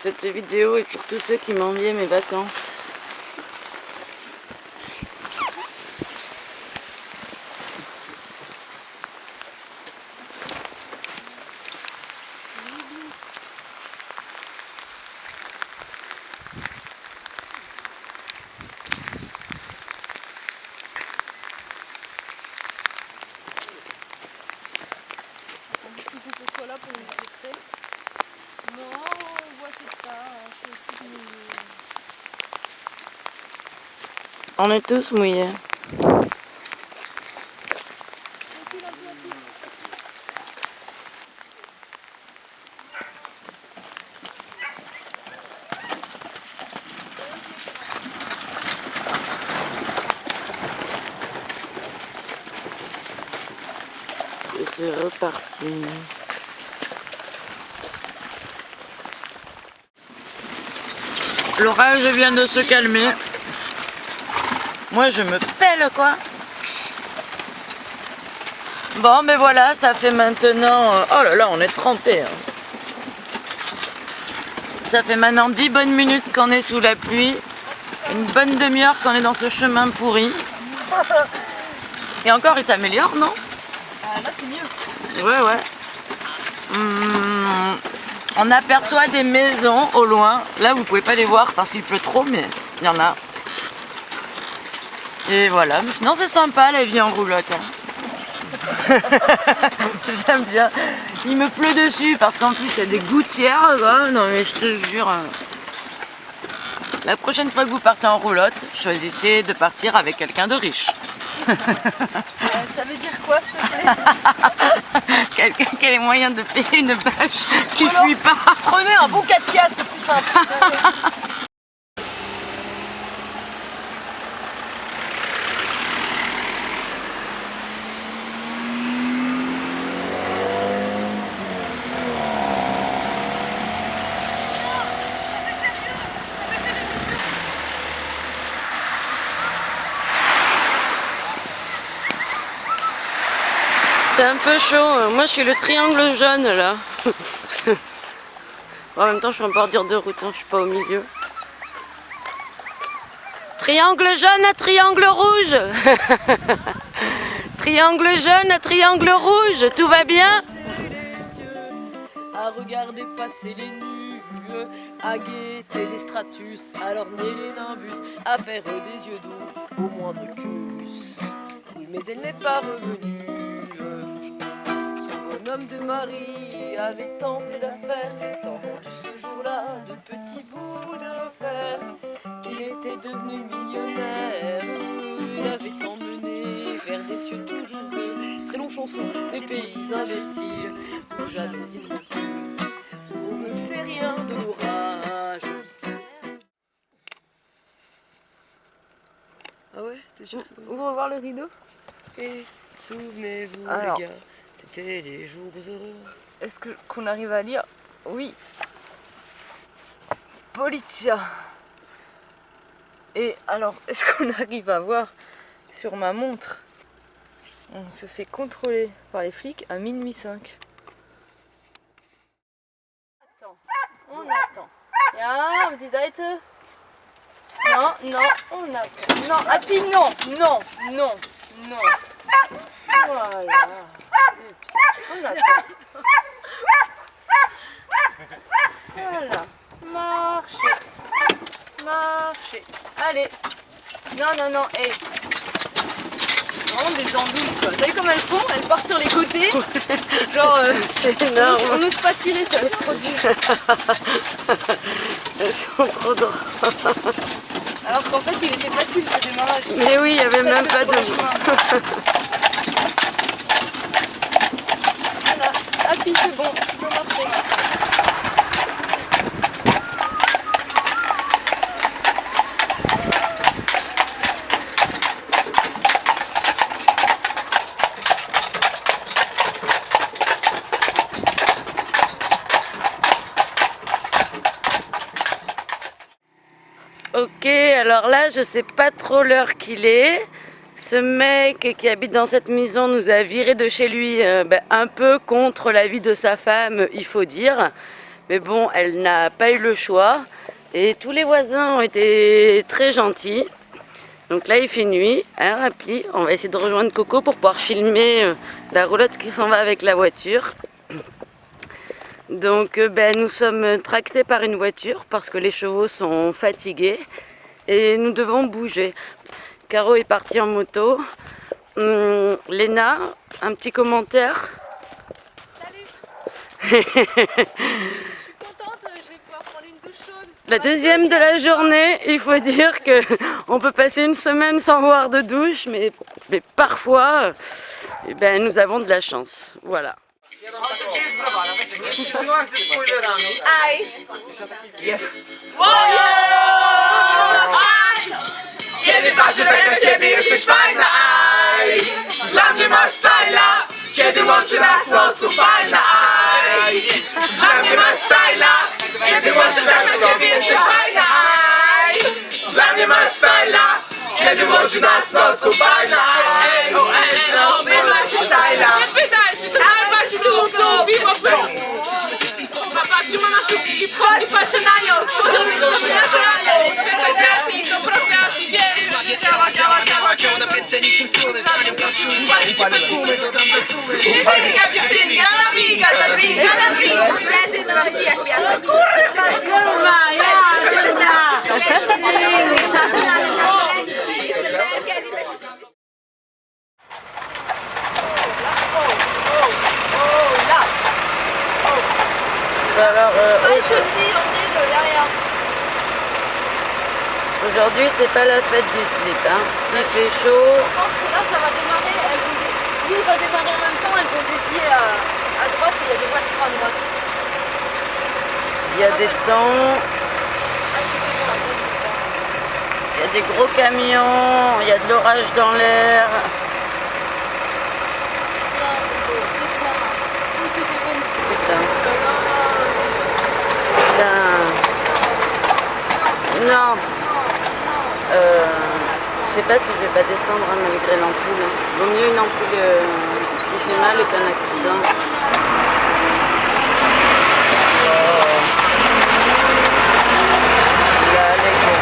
Cette vidéo est pour tous ceux qui m'enviaient mes vacances. Là pour nous montrer. Non, on voit c'est pas. On est tous mouillés. Et c'est reparti. L'orage vient de se calmer. Moi je me pèle quoi. Bon mais voilà, ça fait maintenant... Oh là là, on est trempé. Ça fait maintenant 10 bonnes minutes qu'on est sous la pluie. Une bonne demi-heure qu'on est dans ce chemin pourri. Et encore il s'améliore, non? Là c'est mieux. Ouais. On aperçoit des maisons au loin. Là vous pouvez pas les voir parce qu'il pleut trop, mais il y en a. Et voilà, mais sinon c'est sympa la vie en roulotte. J'aime bien. Il me pleut dessus parce qu'en plus il y a des gouttières. Non mais je te jure. La prochaine fois que vous partez en roulotte, choisissez de partir avec quelqu'un de riche. Ça veut dire quoi s'il te plaît? Quelqu'un qui a les moyens de payer une bâche qui fuit pas. Prenez un bon 4x4, c'est plus simple. C'est un peu chaud. Moi je suis le triangle jaune là. En même temps je suis en bordure de route, je suis pas au milieu. Triangle jaune à triangle rouge. Triangle jaune à triangle rouge, tout va bien? À regarder passer les nues, à guetter les stratus, à lorgner les nimbus, à faire des yeux doux au moindre cumulus. Oui, mais elle n'est pas revenue. Ce bonhomme de Marie avait tant fait d'affaires, tant vendu ce jour-là de petits bouts de fer, qu'il était devenu millionnaire. Il avait emmené vers des cieux toujours bleus, très longs chansons, des pays imbéciles, où jamais il ne pleut. On ne sait rien de l'orage. Ah ouais, t'es sûr que c'est pas On va voir le rideau. Et souvenez-vous Alors. les gars, c'était des jours heureux. Est-ce qu'on arrive à lire? Oui. Polizia. Et alors, est-ce qu'on arrive à voir sur ma montre? On se fait contrôler par les flics à minuit 5. On attend. Ja, die Seite. Non, on attend. Non, Happy, non. Voilà. On attend. Voilà. Marchez. Allez. Non, hey. Vraiment des andouilles quoi. Vous savez comment elles font? Elles partent sur les côtés. Genre, C'est énorme. on n'ose pas tirer, ça va être trop dur. Elles sont trop drôles. Alors qu'en fait, il était facile ce démarrage. Mais oui, il n'y avait même pas de... Voilà, Happy, c'est bon, tu peux marcher. Ok, alors là, je sais pas trop l'heure qu'il est. Ce mec qui habite dans cette maison nous a viré de chez lui un peu contre l'avis de sa femme, il faut dire. Mais bon, elle n'a pas eu le choix. Et tous les voisins ont été très gentils. Donc là, il fait nuit. Alors, et puis, on va essayer de rejoindre Coco pour pouvoir filmer la roulotte qui s'en va avec la voiture. Donc, nous sommes tractés par une voiture parce que les chevaux sont fatigués. Et nous devons bouger. Caro est partie en moto. Léna, un petit commentaire? Salut. Je suis contente, je vais pouvoir prendre une douche chaude. La deuxième de la journée, il faut dire que on peut passer une semaine sans voir de douche, mais parfois, nous avons de la chance. Voilà. Kiedy patrzę tak na ciebie, jesteś fajna, aj. Dla mnie masz styla, kiedy łączy nas noc upalna, aj. Dla mnie masz styla, kiedy patrzę tak na ciebie, jesteś fajna, aj. Dla mnie masz styla, kiedy łączy nas noc upalna, aj. No, wy macie styla. Nie pytajcie, to najbardziej długo, po prostu. Patrzy ma na sztuki i patrzy na nią, stworzony do wyrażania, do prokreacji, wiesz, działa napięte niczym struny, z panią prosił i pańskie perfumy, dodam do sumy. dziewczynka, na wiga, na drinka, na drinka. Lecimy, mamy ci jak piasek. Kurwa, Alors, aujourd'hui c'est pas la fête du slip, hein. Il fait chaud. Je pense que là ça va démarrer, lui va démarrer en même temps, elles vont dévier à droite et il y a des voitures à droite. Il y a des temps, il y a des gros camions, il y a de l'orage dans l'air. Putain. Non. Je sais pas si je vais pas descendre hein, malgré l'ampoule. Vaut mieux une ampoule qui fait mal qu'un accident. Là, let's go.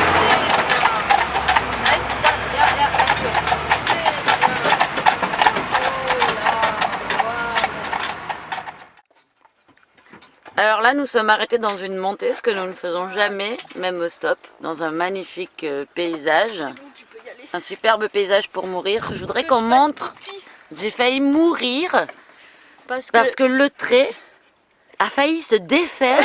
Alors là, nous sommes arrêtés dans une montée, ce que nous ne faisons jamais, même au stop, dans un magnifique paysage. Un superbe paysage pour mourir. Je voudrais qu'on montre. J'ai failli mourir parce que le trait a failli se défaire.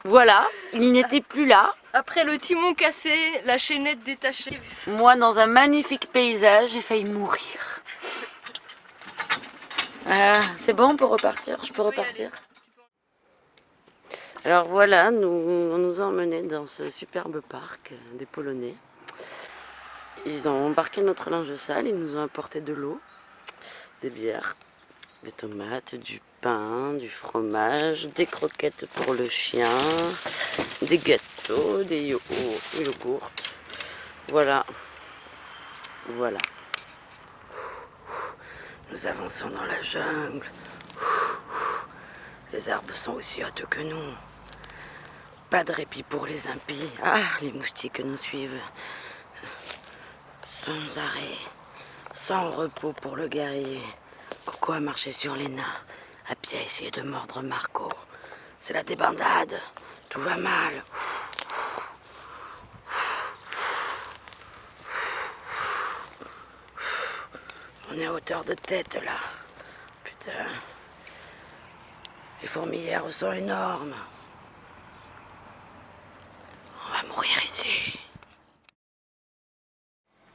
Voilà, il n'était plus là. Après le timon cassé, la chaînette détachée. Moi, dans un magnifique paysage, j'ai failli mourir. C'est bon pour repartir? Je peux repartir? Alors voilà, on nous a emmenés dans ce superbe parc des Polonais. Ils ont embarqué notre linge sale, ils nous ont apporté de l'eau, des bières, des tomates, du pain, du fromage, des croquettes pour le chien, des gâteaux, des yogourts. Voilà. Voilà. Nous avançons dans la jungle. Les arbres sont aussi hautes que nous. Pas de répit pour les impies. Ah, les moustiques nous suivent. Sans arrêt, sans repos pour le guerrier. Coco a marché sur Léna, à pied a essayé de mordre Marco. C'est la débandade, tout va mal. On est à hauteur de tête là. Putain. Les fourmilières sont énormes. On va mourir ici.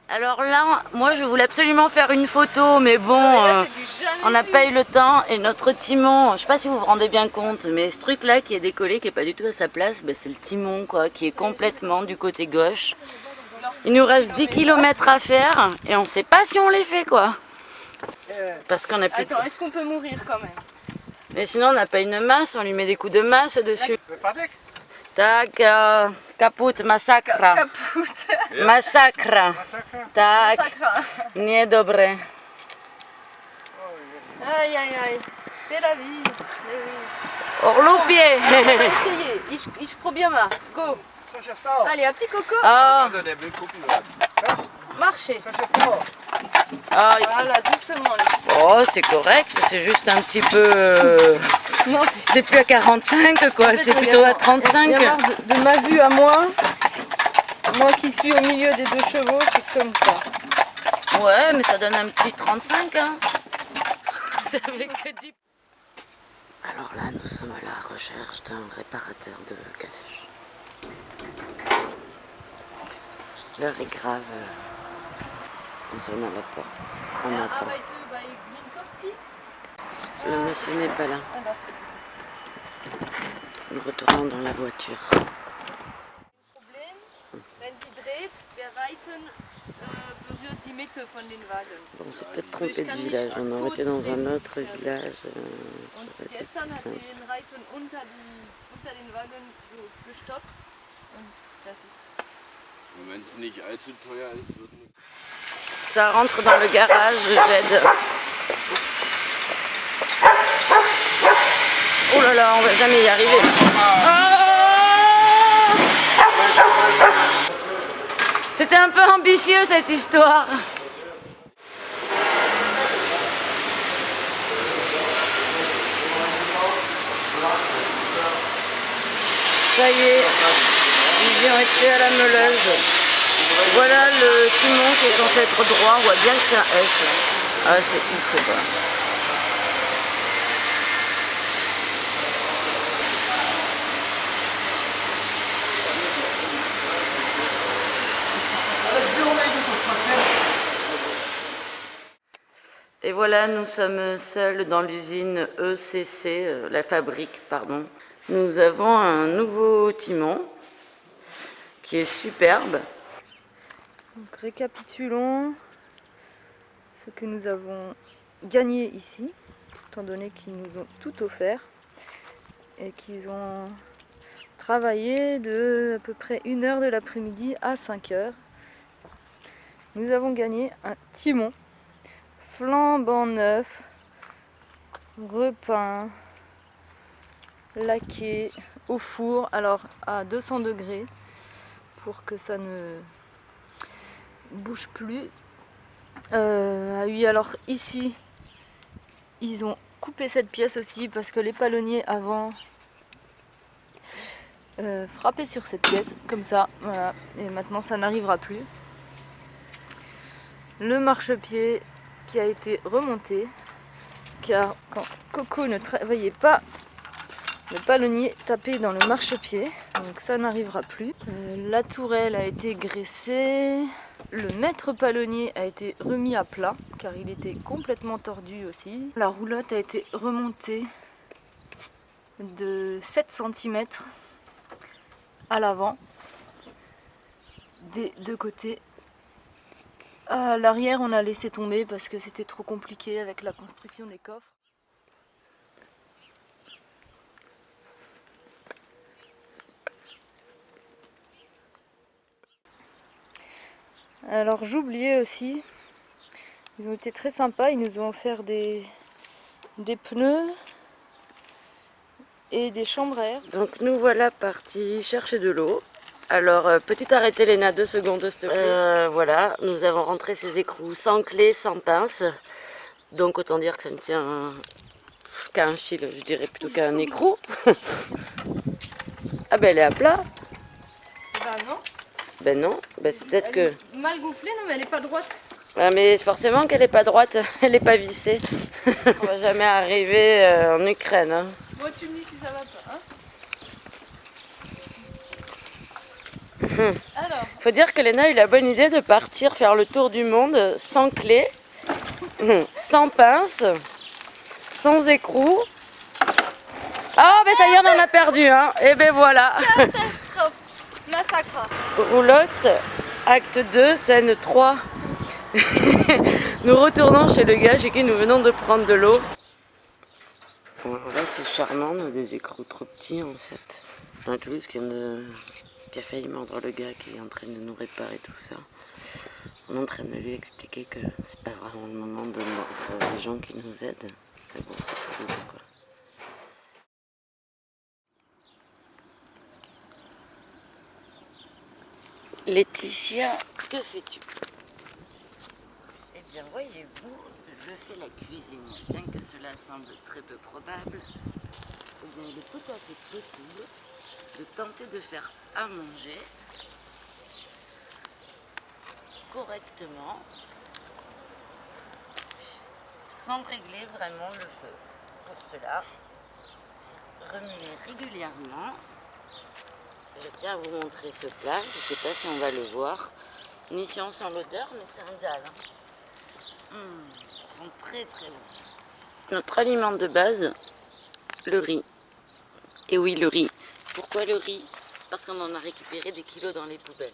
Alors là, moi je voulais absolument faire une photo, mais bon, on n'a pas eu le temps. Et notre timon, je sais pas si vous vous rendez bien compte, mais ce truc là qui est décollé, qui est pas du tout à sa place, c'est le timon quoi, qui est complètement du côté gauche. Il nous reste 10 km à faire et on sait pas si on les fait quoi. Parce qu'on a plus. Attends, est-ce qu'on peut mourir quand même? Mais sinon on n'a pas une masse, on lui met des coups de masse dessus. Tak, kaput, masakra. Kaput. Masakra. Tak, niedobre. Aïe aïe aïe, c'est la vie. Eh oui. Orlopier. On va essayer. Ich probier mal. Go. Allez, appuie Coco. Ah, Marchez. ah, Voilà, doucement. oh, c'est correct, c'est juste un petit peu... Non, C'est plus à 45 quoi, c'est plutôt à 35. Il y a marre de ma vue à moi. Moi qui suis au milieu des deux chevaux, c'est comme ça. Ouais, mais ça donne un petit 35, hein. Ça fait que 10. Alors là, nous sommes à la recherche d'un réparateur de calèche. L'heure est grave. On sonne à la porte. On attend. Le monsieur n'est pas là. Nous retournons dans la voiture. Problem, wenn sie dreht, der Reifen berührt die Mitte von den Wagen. Bon, on s'est peut-être trompé de village. On aurait été dans un autre village. Ça aurait été Gestern plus hat sie simple. den Reifen unter den Wagen so gestoppt und das ist... Wenn es nicht allzu teuer ist, wird nicht. Ça rentre dans le garage, j'aide. Oh là là, on va jamais y arriver. Ah, c'était un peu ambitieux cette histoire. Ça y est, ils ont été à la meuleuse. Voilà le timon qui est censé être droit, on voit bien que c'est un S. Ah, c'est ouf, quoi. Et voilà, nous sommes seuls dans l'usine ECC, la fabrique, pardon. Nous avons un nouveau timon qui est superbe. Donc récapitulons ce que nous avons gagné ici, étant donné qu'ils nous ont tout offert et qu'ils ont travaillé de à peu près 1h de l'après-midi à 5h. Nous avons gagné un timon flambant neuf, repeint, laqué au four, alors à 200 degrés pour que ça ne bouge plus. Oui, alors ici ils ont coupé cette pièce aussi parce que les palonniers avant frappaient sur cette pièce comme ça, voilà, et maintenant ça n'arrivera plus. Le marchepied qui a été remonté car quand Coco ne travaillait pas, le palonnier tapait dans le marchepied, donc ça n'arrivera plus. La tourelle a été graissée. Le maître palonnier a été remis à plat car il était complètement tordu aussi. La roulotte a été remontée de 7 cm à l'avant, des deux côtés. À l'arrière, on a laissé tomber parce que c'était trop compliqué avec la construction des coffres. Alors j'oubliais aussi, ils ont été très sympas, ils nous ont offert des pneus et des chambres à air. Donc nous voilà partis chercher de l'eau. Alors petit arrêté Léna, 2 secondes s'il te plaît. Voilà, nous avons rentré ces écrous sans clé, sans pince. Donc autant dire que ça ne tient qu'à un fil, je dirais plutôt qu'à un écrou. Ah ben elle est à plat. Bah non. Ben non, ben c'est peut-être que... Mal gonflée, non mais elle est pas droite. Ah, mais forcément qu'elle n'est pas droite, elle n'est pas vissée. On va jamais arriver en Ukraine. Hein. Moi tu me dis si ça va pas, hein. Alors, Faut dire que Léna a eu la bonne idée de partir faire le tour du monde sans clé, sans pince, sans écrou. Ah ben ça y est, on en a perdu hein. Et ben voilà. catastrophe, massacre. Roulotte, acte 2, scène 3. Nous retournons chez le gars chez qui nous venons de prendre de l'eau. Bon, là c'est charmant, on a des écrous trop petits en fait. Un Toulouse qui a failli mordre le gars qui est en train de nous réparer tout ça. On est en train de lui expliquer que c'est pas vraiment le moment de mordre les gens qui nous aident. Mais bon, c'est Toulouse quoi. Laetitia, que fais-tu? Eh bien, voyez-vous, je fais la cuisine. Bien que cela semble très peu probable, eh bien, il est tout à fait possible de tenter de faire à manger correctement sans régler vraiment le feu. Pour cela, remuer régulièrement. Je tiens à vous montrer ce plat, je ne sais pas si on va le voir, ni si on sent l'odeur, mais c'est un dalle. Ils sont très très bons. Notre aliment de base, le riz. Et oui, le riz. Pourquoi le riz? Parce qu'on en a récupéré des kilos dans les poubelles.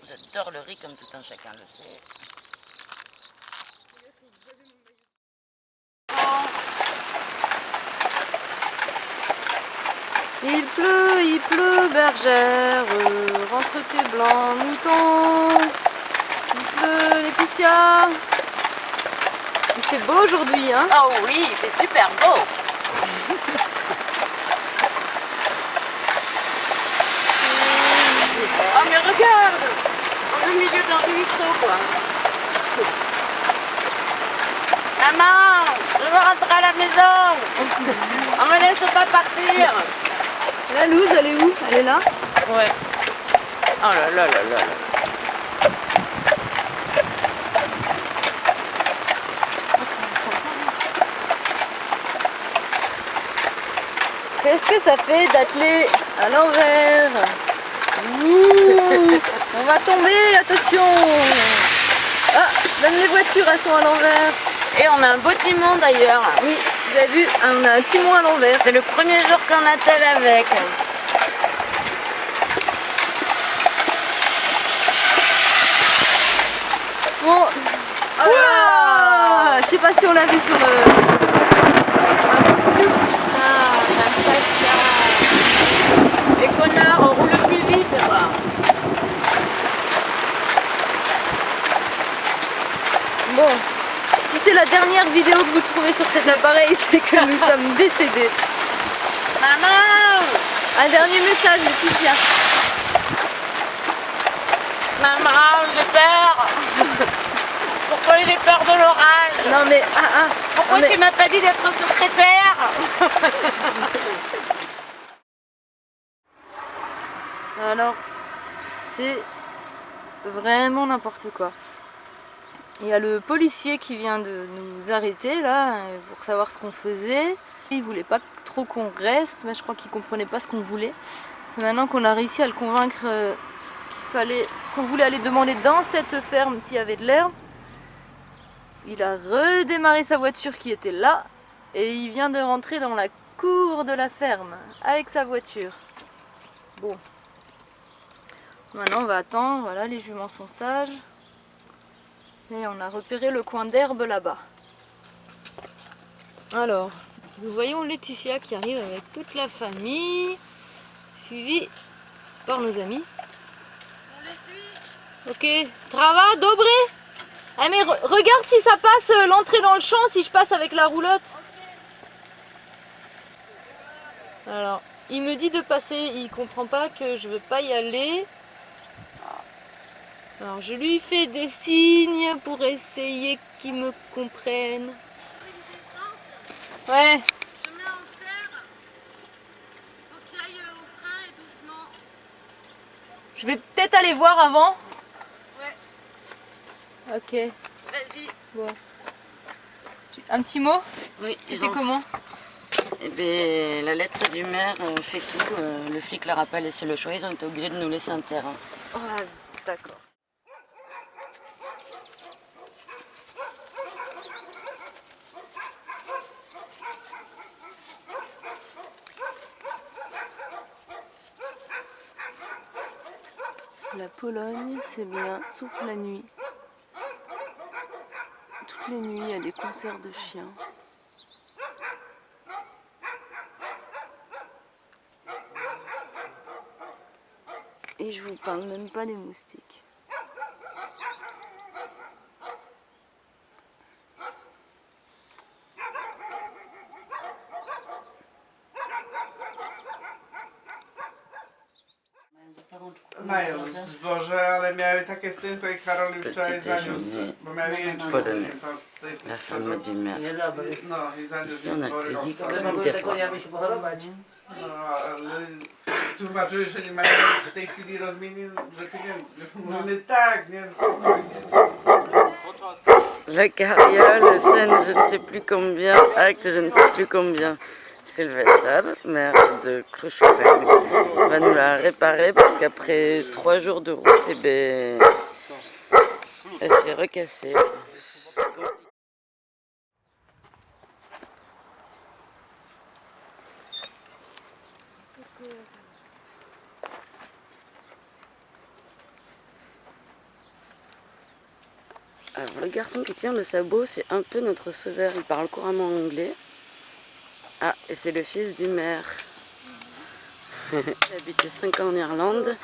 J'adore le riz comme tout un chacun le sait. Il pleut, bergère, rentre tes blancs moutons. Il pleut, Laetitia. Il fait beau aujourd'hui, hein? Oh oui, il fait super beau. Oh mais regarde, on est au milieu d'un ruisseau quoi. Maman, je veux rentrer à la maison. On me laisse pas partir. La loose, elle est où? Elle est là? Ouais. Oh là là là là là. Qu'est-ce que ça fait d'atteler à l'envers? Ouh, on va tomber, attention! Ah, même les voitures, elles sont à l'envers. Et on a un beau timon d'ailleurs. Oui, vous avez vu, on a un timon à l'envers. C'est le premier jour qu'on attelle avec. Bon, ouah, je sais pas si on l'a vu sur le... Les connards, on roule plus vite quoi. Bon, si c'est la dernière vidéo que vous trouvez sur cet appareil, c'est que nous sommes décédés. Maman! Un dernier message, Laetitia. Maman, j'ai peur. Pourquoi j'ai peur de l'orage? Non mais, Pourquoi non, mais- tu m'as pas dit d'être secrétaire? Alors, c'est vraiment n'importe quoi. Il y a le policier qui vient de nous arrêter là pour savoir ce qu'on faisait. Il voulait pas trop qu'on reste, mais je crois qu'il comprenait pas ce qu'on voulait. Et maintenant qu'on a réussi à le convaincre qu'on voulait aller demander dans cette ferme s'il y avait de l'herbe, il a redémarré sa voiture qui était là et il vient de rentrer dans la cour de la ferme avec sa voiture. Bon. Maintenant on va attendre, voilà, les juments sont sages. Et on a repéré le coin d'herbe là-bas. Alors, nous voyons Laetitia qui arrive avec toute la famille, suivie par nos amis. On les suit. Ok, Trava, Dobré. Ah mais regarde si ça passe l'entrée dans le champ, si je passe avec la roulotte. Alors, il me dit de passer, il comprend pas que je veux pas y aller. Alors je lui fais des signes pour essayer qu'il me comprenne. Ouais. Je mets en terre. Faut que tu ailles au frein et doucement. Je vais peut-être aller voir avant. Ouais. Ok. Vas-y. Bon. Un petit mot? Oui, C'est comment? Eh bien, la lettre du maire fait tout. Le flic leur a pas laissé le choix, ils ont été obligés de nous laisser un terrain. Ah, d'accord. La Pologne, c'est bien, sauf la nuit. Toutes les nuits, il y a des concerts de chiens. Et je vous parle même pas des moustiques. Mają zboże, ale miały takie stynko i Karol już wczoraj zaniósł, bo miały jęczmień z tej przodu. Niedobry. No i zaniósł Ona worek kryzika. owsa. Mogły te koniami się pochorować. No ale tłumaczyły, że nie mają w tej chwili rozmienić, że pieniędzy. Mówimy tak, nie, spokojnie. La carriole, scène je ne sais plus combien, acte je ne sais plus combien. Sylvester, maire de Clochetrel, va nous la réparer parce qu'après 3 jours de route, eh ben, elle s'est recassée. Alors, le garçon qui tient le sabot, c'est un peu notre sauveur, il parle couramment anglais. Ah, et c'est le fils du maire. Il a habité 5 ans en Irlande,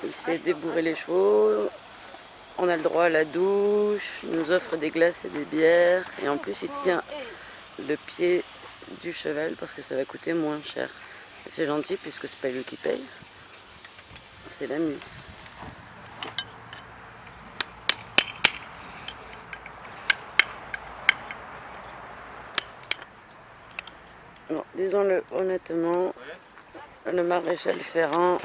il s'est débourré les chevaux, on a le droit à la douche, il nous offre des glaces et des bières, et en plus il tient le pied du cheval parce que ça va coûter moins cher. C'est gentil puisque c'est pas lui qui paye, c'est la miss. Bon, disons-le honnêtement, le maréchal Ferrand,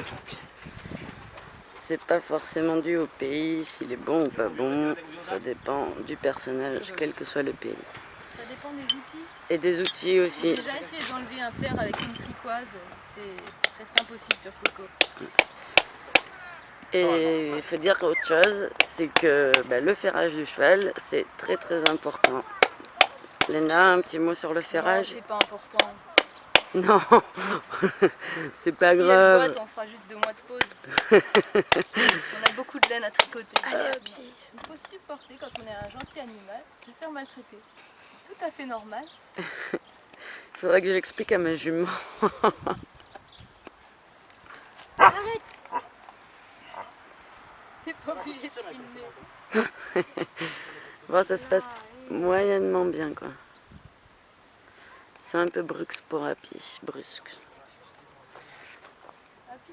c'est pas forcément dû au pays, s'il est bon ou pas bon, ça dépend du personnage, quel que soit le pays. Ça dépend des outils. Et des outils aussi. J'ai déjà essayé d'enlever un fer avec une tricoise, c'est presque impossible sur Coco. Et il faut dire autre chose, c'est que le ferrage du cheval, c'est très très important. Léna, un petit mot sur le ferrage? C'est pas important. Non, c'est pas si grave. elle doit, on fera juste 2 mois de pause. On a beaucoup de laine à tricoter. Il faut supporter quand on est un gentil animal de se faire maltraiter. C'est tout à fait normal. Il faudrait que j'explique à ma jument. Arrête! T'es pas obligé de filmer. Bon, ça se passe moyennement bien, quoi. C'est un peu brusque pour Happy, brusque.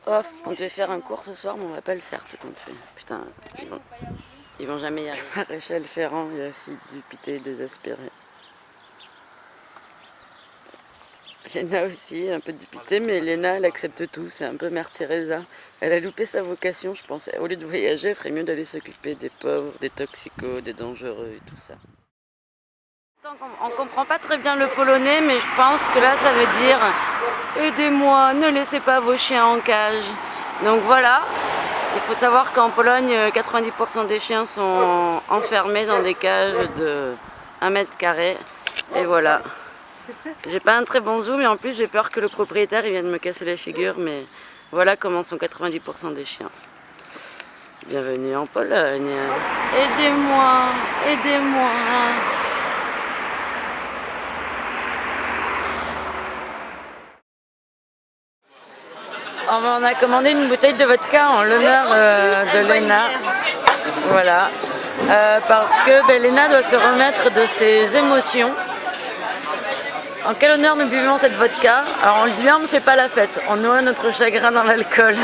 Off, on devait faire un cours ce soir, mais on va pas le faire tout compte fait. Putain, ils vont jamais y arriver. Maréchal Ferrand, il est assis dépité, désespéré. Léna aussi, un peu dépitée, mais Léna, elle accepte tout, c'est un peu Mère Teresa. Elle a loupé sa vocation, je pense. Au lieu de voyager, elle ferait mieux d'aller s'occuper des pauvres, des toxicos, des dangereux et tout ça. On comprend pas très bien le polonais, mais je pense que là, ça veut dire « Aidez-moi, ne laissez pas vos chiens en cage ». Donc voilà, il faut savoir qu'en Pologne, 90% des chiens sont enfermés dans des cages de 1 mètre carré. Et voilà. J'ai pas un très bon zoom et en plus j'ai peur que le propriétaire il vienne me casser la figure, mais voilà comment sont 90% des chiens. Bienvenue en Pologne. Aidez-moi, aidez-moi. On a commandé une bouteille de vodka en l'honneur de Léna. Voilà. Parce que Léna doit se remettre de ses émotions. En quel honneur nous buvons cette vodka? Alors on le dit bien, on ne fait pas la fête, on noie notre chagrin dans l'alcool.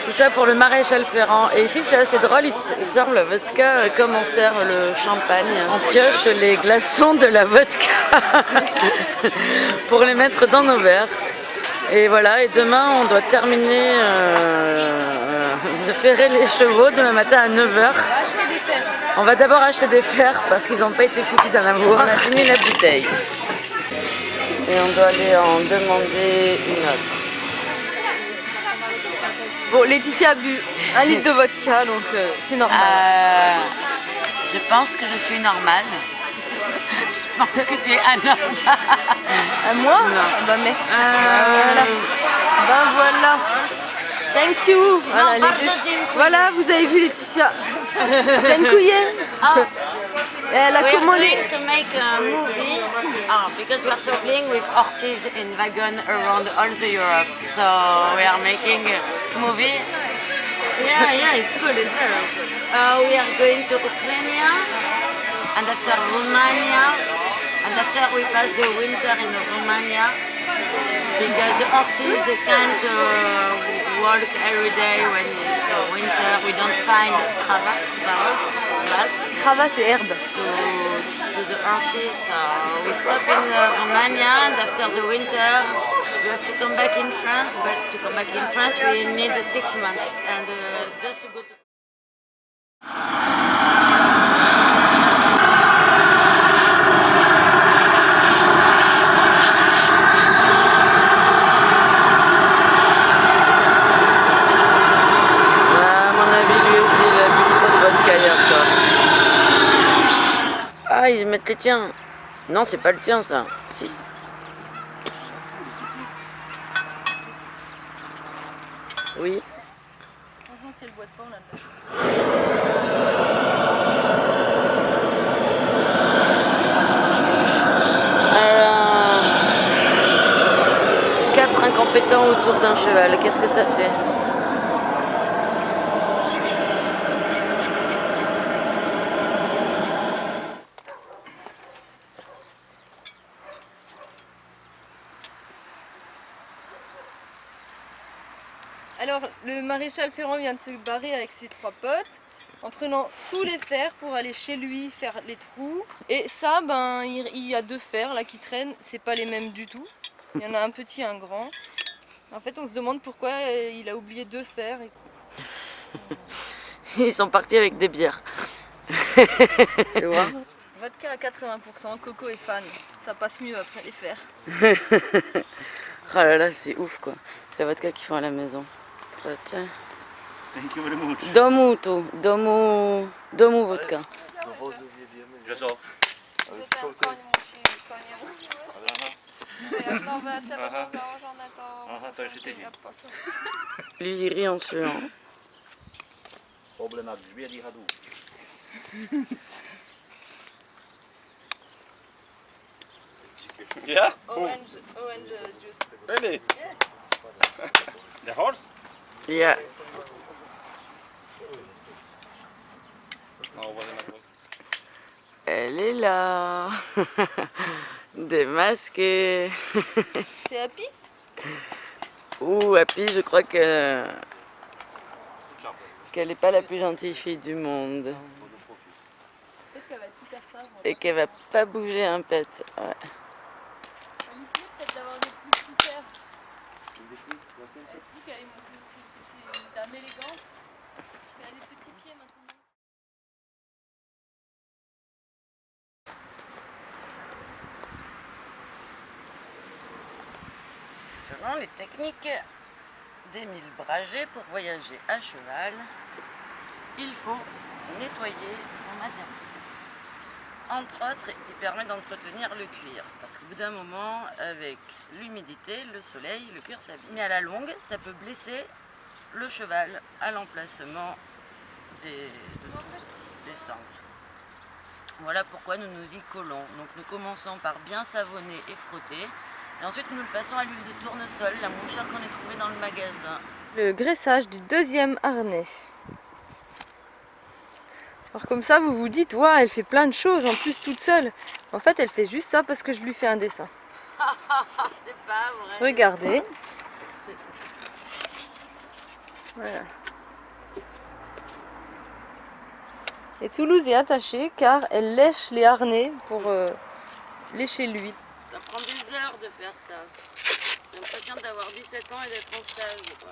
Tout ça pour le maréchal Ferrand. Et ici c'est assez drôle, il sert le vodka comme on sert le champagne. On pioche les glaçons de la vodka pour les mettre dans nos verres. Et voilà, et demain on doit terminer de ferrer les chevaux demain matin à 9h. On va d'abord acheter des fers parce qu'ils n'ont pas été foutus dans la bourre. On a fini la bouteille. Et on doit aller en demander une autre. Bon, Laetitia a bu 1 litre de vodka, donc c'est normal. Je pense que je suis normale. Je pense que tu es anormale. À moi? Non. Bah merci. Voilà. Bah voilà. Thank you. Voilà, Non, voilà, vous avez vu Laetitia. Dziękuję. Elle a commandé. To make a movie because we are traveling with horses in wagon around all the Europe. So we are making a movie. Yeah, it's cool. It's very cool. We are going to Ukraine and after Romania and after we pass the winter in Romania. because the horses they can't walk every day when it's winter. We don't find grass Crava, c'est herbe. to the horses. We stop in Romania, and after the winter we have to come back in France. But to come back in France we need 6 months, and just to go to. Ah, ils mettent les tiens. Non, c'est pas le tien, ça. Si. Oui. Franchement, c'est le bois de porc là-bas. 4 incompétents autour d'un cheval, qu'est-ce que ça fait? Alors, le maréchal Ferrand vient de se barrer avec ses 3 potes en prenant tous les fers pour aller chez lui faire les trous. Et ça, ben, il y a 2 fers là qui traînent, c'est pas les mêmes du tout. Il y en a un petit et un grand. En fait, on se demande pourquoi il a oublié 2 fers. Ils sont partis avec des bières. Tu vois? Vodka à 80%, Coco est fan. Ça passe mieux après les fers. Oh là là, c'est ouf quoi. C'est la vodka qu'ils font à la maison. Tiens. Thank you very much. Domu vodka. Że co? Aha, to jeszcze tydzień. Lui il rit en suant. Oble na grzbiet i hadł. Yeah? Orange juice. Really? The horse? Yeah. No, oble na grzbiet. Elle est là. Démasquée. C'est Happy? Ouh, Happy, je crois que qu'elle n'est pas la plus gentille fille du monde. Peut-être qu'elle va tout faire ça. Et qu'elle va pas bouger un pet. Ouais. Ça lui plaît peut-être d'avoir des plus petits fers. Elle dit qu'elle est une dame élégante. Elle a des petits pieds maintenant. Selon les techniques d'Émile Braget pour voyager à cheval, il faut nettoyer son matériel. Entre autres, il permet d'entretenir le cuir, parce qu'au bout d'un moment, avec l'humidité, le soleil, le cuir s'abîme. Mais à la longue, ça peut blesser le cheval à l'emplacement des sangles. Voilà pourquoi nous nous y collons. Donc nous commençons par bien savonner et frotter. Et ensuite nous le passons à l'huile de tournesol, la moins chère qu'on ait trouvée dans le magasin. Le graissage du 2e harnais. Alors comme ça vous vous dites, ouais, elle fait plein de choses en plus toute seule. En fait elle fait juste ça parce que je lui fais un dessin. C'est pas vrai. Regardez. Voilà. Et Toulouse est attachée car elle lèche les harnais pour lécher lui. Ça prend des heures de faire ça. J'ai l'impression d'avoir 17 ans et d'être en stage, quoi.